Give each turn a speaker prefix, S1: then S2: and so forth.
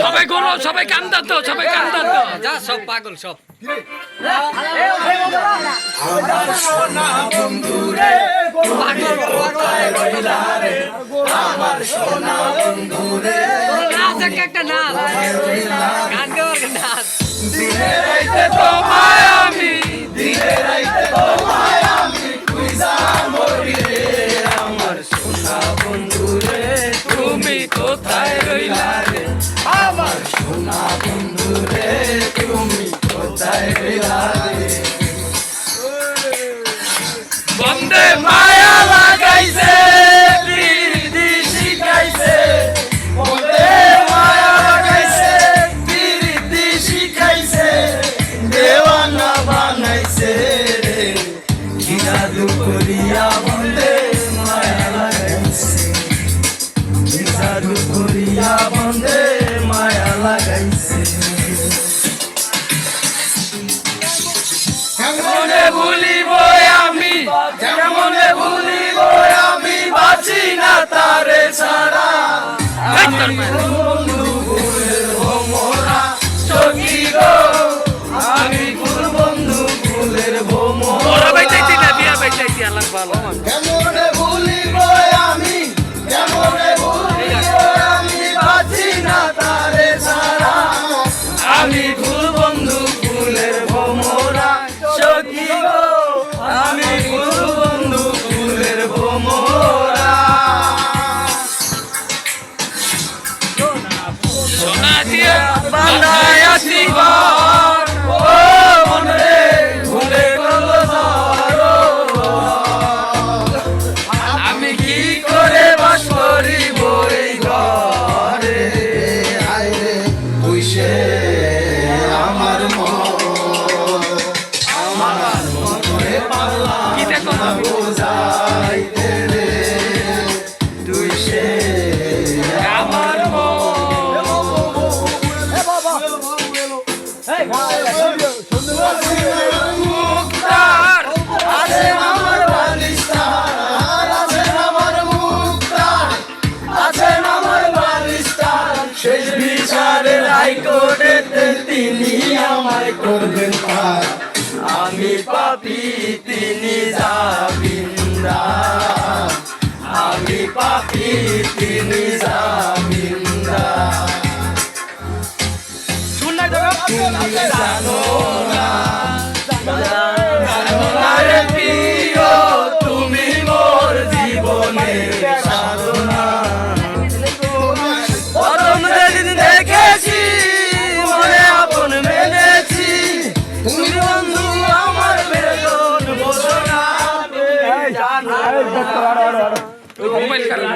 S1: সবাই করো, সবাই কান্দা তো, সবাই কান্দা তো, যা সব পাগল সব।
S2: আমার সোনা বন্ধু রে, কোথায় রইলা রে? আমার সোনা বন্ধু রে,
S1: একটা নাচ, গান গাওয়ার নাচ।
S2: দিনে রাইতে তোমায় আমি, দিনে রাইতে তোমায় আমি খুঁজা মরি রে। আমার সোনা বন্ধু রে,
S1: তুমি কোথায় রইলা রে?
S2: আমার সোনা বন্ধু রে, তুমি কোথায় রইলা রে?
S1: বন্দে
S2: মায়া লাগাইছে, প্রীতি শিখাইছে, বন্দে মায়া লাগাইছে, প্রীতি শিখাইছে, দেওয়ানা বানাইছে রে। কি জাদু করিয়া বন্দে মায়া লাগাইছে, কি জাদু করিয়া বন্দে মায়া লাগাইছে। কেমনে ভুলিব আমি, কেমনে ভুলিব আমি, বাঁচি না তারে ছাড়া। আমি বন্ধু ফুলের ভোমরা সখী গো, আমি ফুল বন্ধু ফুলের ভোমরা। কেমনে ভুলিব আমি, কেমনে ভুলিব আমি, বাঁচি না তারে ছাড়া। আমি ফুল বন্ধু ফুলের ভোমরা সখী গো, আমি ফুল বন্ধু ফুলের ভোমরা।
S1: সোনা দিয়া
S2: বান্ধায় আছি ঘর, ও মন রে ভুলে গেল ঝড়। আমি কি করে বাস করিব এই ঘরে? আয় রে তুই সে আমার মন, আমার মনে পাল্লা
S1: কি দেখো
S2: না বোঝাইতে রে। তুই সে আমার মন। মুক্তার আছে আমার বালিস্তার, আছে আমার মুক্তার, আছে আমার বালিস্তার। শেষ বিচারের হাইকোর্টেতে তিনি আমায় করবেন পার। আমি পাপী তিনি জামিনদার, আমি পাপী তিনি জামিনদার। তুমি জানো না, জানো না রে প্রিয়, তুমি মোর জীবনের সাধনা। প্রথম যেদিন দেখেছি মনে আপন মেনেছি, তুমি বন্ধু আমার বেদন বোঝো না।
S1: মোবাইল কারণ